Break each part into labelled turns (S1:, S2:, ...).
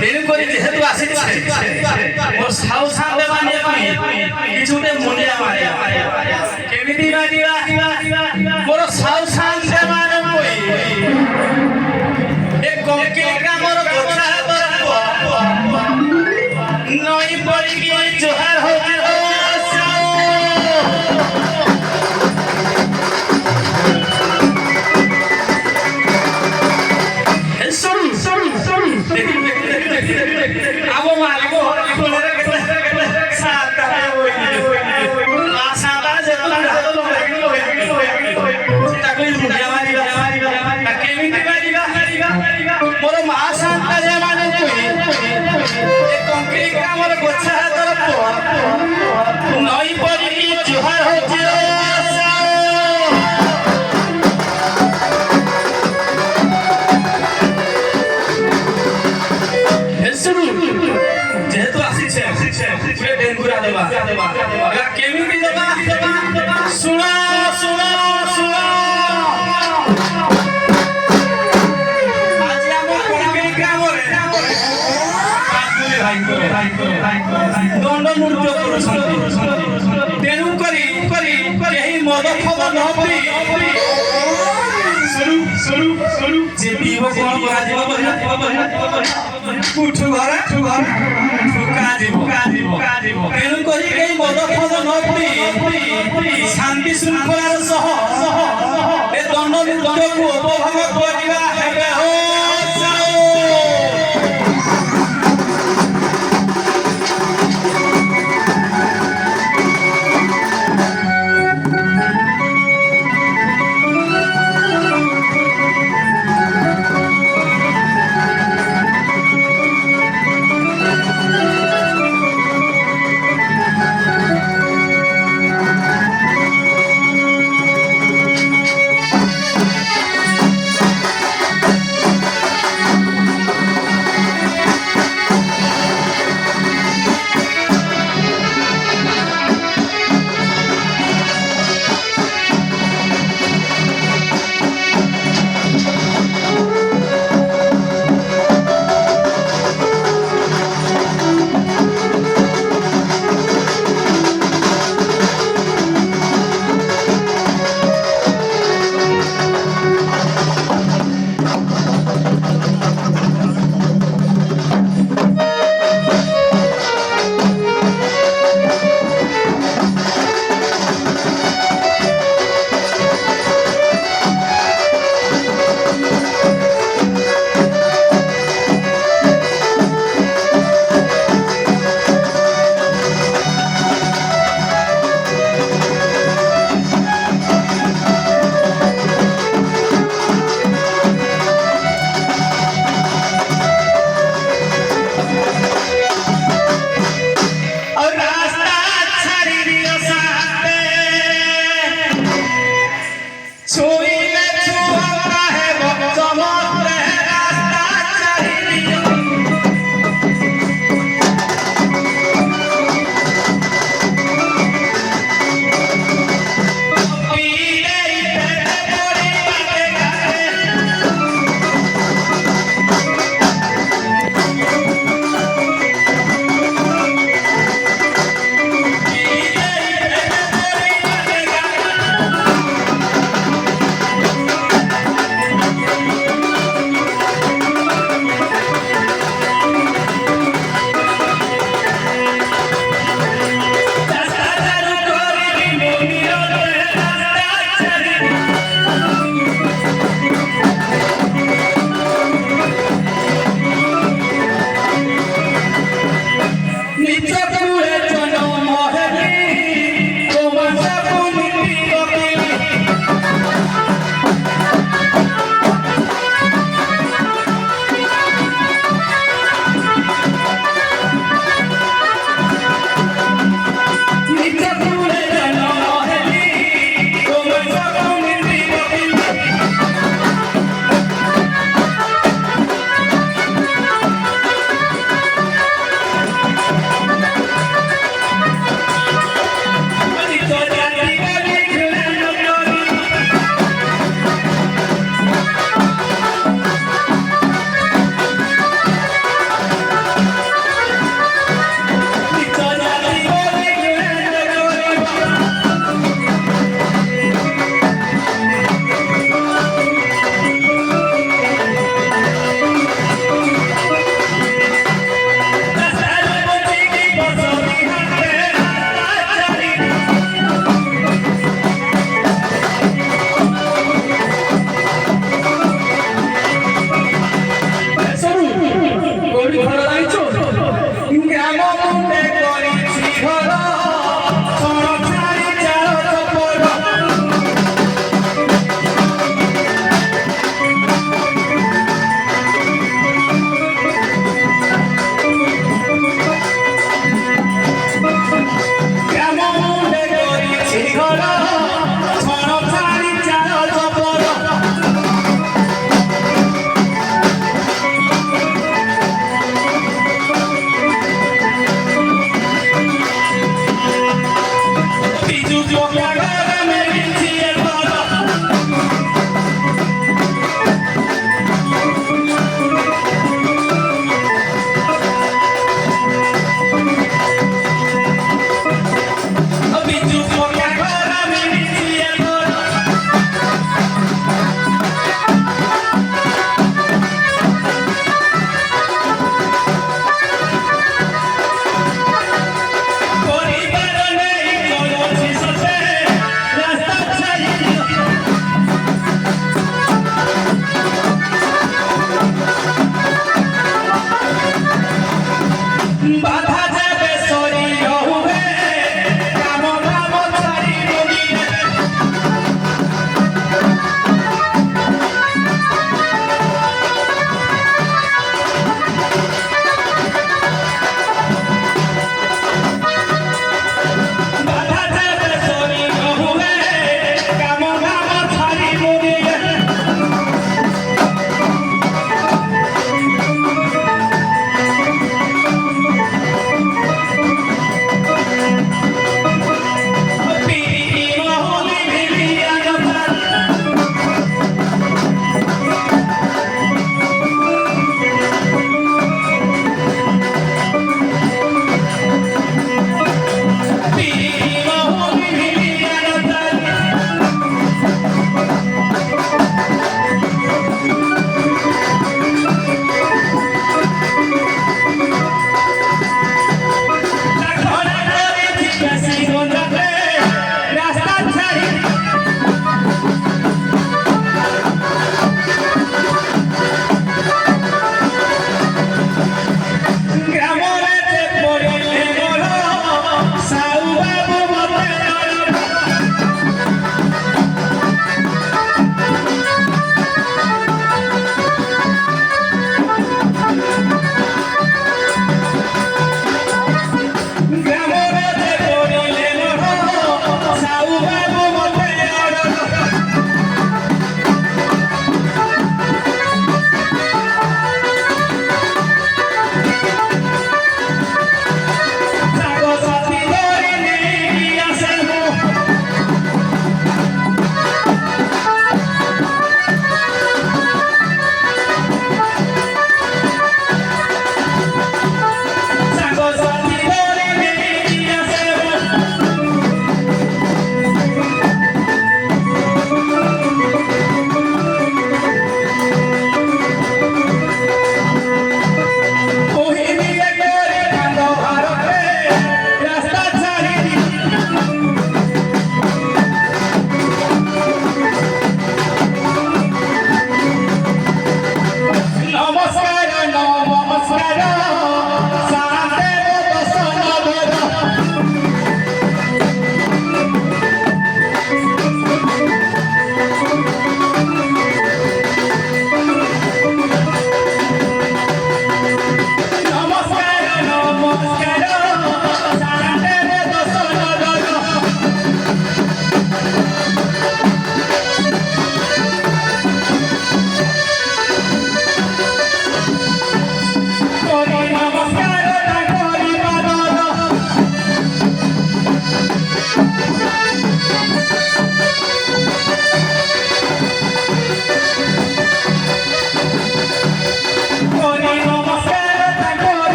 S1: তেণুকৰি যেহেতু ଆସିছে ମୋ ସାଉ ସାଙ୍ଗେ ମାନେ କିଛି ଗୋଟେ ମୁଣ୍ଡିଆ ମାରେ କେମିତି ମାରିବା ମୋର ସାଉ ସାଙ୍ଗେ ମାନେ ଏ କଙ୍କେ ଆମର କଥା ନଈ ପଡ଼ିକି ଜୁହାର ହଉଛି নই পড়ি জুহার হচ্ছে যেহেতু আসিছে ডেঙ্গুরা দেবা কেমিতি দেবা শুণ শুণ শুণ আজ ଆମ କୋଣାର୍କ ଗ୍ରାମରେ ଦଣ୍ଡ ନୃତ୍ୟ କରୁଛନ୍ତି ତେଣୁ କରି କେହି ମଦ ଫଦ ନ ପିଇ যে বিহ কোন କରାଯିବ ଉଠୁ ଘରେ ଠୁକାଯିବ ତେଣୁ କରି କେହି ମଦ ଫଦ ନ ପିଇ ଶାନ୍ତି ଶୃଙ୍ଖଳାର ସହ ଏ ଦଣ୍ଡ ନୃତ୍ୟକୁ ଉପଭୋଗ କରିବା ହେବେ ହୋ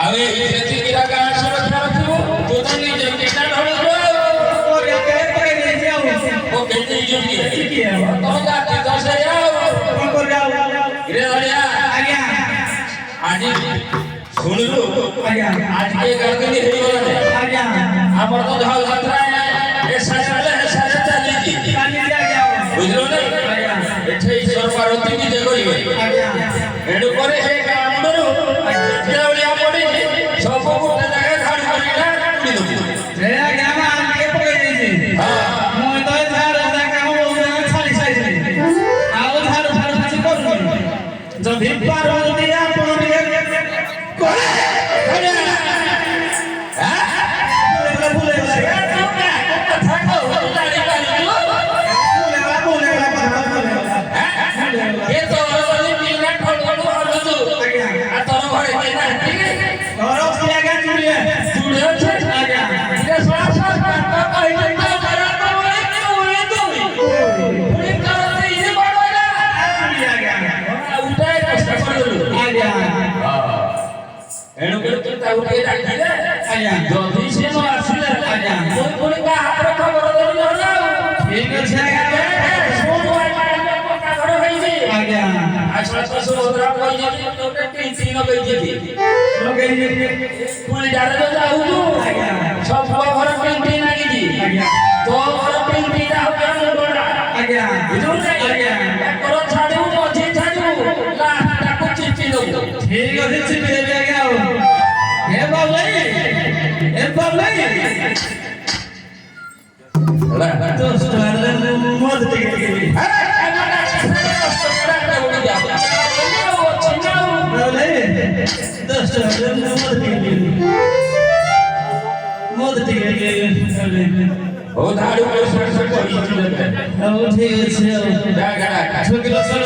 S2: आवे खेती गिरा का सुरक्षा रखियो तो नहीं जब केटा ढोल
S1: और ये के नहीं जाओ
S2: वो खेती जो की
S1: है
S2: तो जाती तो से जाओ
S1: कौन कर जाओ
S2: गिरे हरिया
S1: आज्ञा
S2: आज सुन लो
S1: आज्ञा
S2: आज के गर्दनी हेई गले
S1: आज्ञा
S2: हमर तो झाल खतरा है ए साले चली जी
S1: काली जाओ
S2: बुझलो नहीं एठे सरकारती की देखो
S1: आज्ञा
S2: एडु करे हे कामडरू जेवलिया पड़ी सब गोटे जगह घाट करिला कुड़ी दो
S1: रे आज्ञा में आके पकड़ दीजिए
S2: हां
S1: मोय तो झार काम बोलना छाली छाली आओ झार कुछ कर जब भी पार्वती आपण करे
S2: अरे हां
S1: बोले
S2: ये तो वाली पीला ठोड़ ठोड़ हल्लो तू आ तोर घरे केना ठीक है
S1: और उसके आगे जुड़िए
S2: जुड़े छे आगे ये स्वास का कहि तो करा तो ओए तो पूरी करते ये बड़ोला उठाए कष्ट कर दो
S1: आज्ञा
S2: एणु के तू उठे डाकी रे
S1: आज्ञा
S2: जल्दी से नो आसिले
S1: आज्ञा
S2: कोई कोई का हाथ खबर देली हो जाओ
S1: ठीक है आज्ञा
S2: आशा से ओदरा कोई जे तो तीन तीन गई जे पुली डाले तो जाऊ तू सब घर पेंटिंग लगी जी तो घर पेंटिंग हो गया बड़ा
S1: आज्ञा
S2: बुझो नहीं
S1: आज्ञा
S2: करो छाड़ू मझे छाड़ू ला ताको चिट्ठी दो
S1: ठीक है चिट्ठी दे आज्ञा हे बाबू
S2: ला
S1: तो स्टार मत टिके मत टिके
S2: ओ धाड़ू को सर से कोई चीज है
S1: अब ठीक है
S2: जा गड़ा
S1: छोकरा सर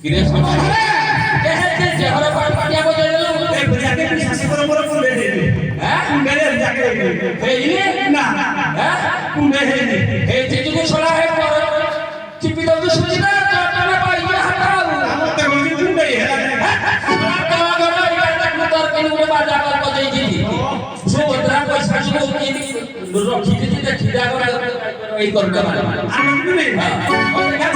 S2: किरे सुनो कहते जहर पर पटिया को दे लो
S1: ए जाके सासी पर ले दे हैं मेरे जाके
S2: हे इने
S1: ना
S2: हैं
S1: कुंडे है
S2: हे जीजू को छोड़ा है पर चिपी दो तो सुजना काटने पाई ये हटाओ
S1: हम तो मुझे कुंडे है
S2: तो अगर ये तक उतर के उड़े बाजा कर को दे दी जो उतरा को सासी को की रखी थी तो खिदा को ये करके मारे
S1: आनंद नहीं
S2: हां और क्या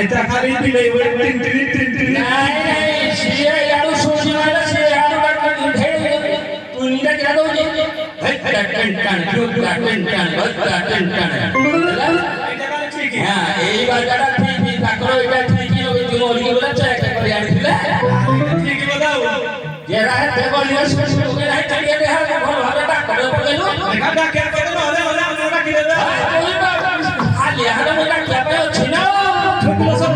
S1: এটা খালি দিলে টিন টিন টিন টিন
S2: नहीं सीए यारो सोची वाला से यारो डॉक्टर ढेर तू नीला क्या दो जी टन
S1: ঠিক
S2: हां এই বাজারটা ঠিক তাকরো এটা ঠিক হবে তুমি ওলি বলে চেক করে আনছিলে
S1: ঠিক বলাও
S2: যেরা হে বলিও শুনে ওকে নাই চালিয়ে দে হল ঘর ভাবে ডাক্তার বলেলো
S1: দেখা ডাক্তার করে হলে হলে আমরা কি দেব
S2: খালি হাড়ে মোটা কি পায় ছিনা
S1: ছোট সব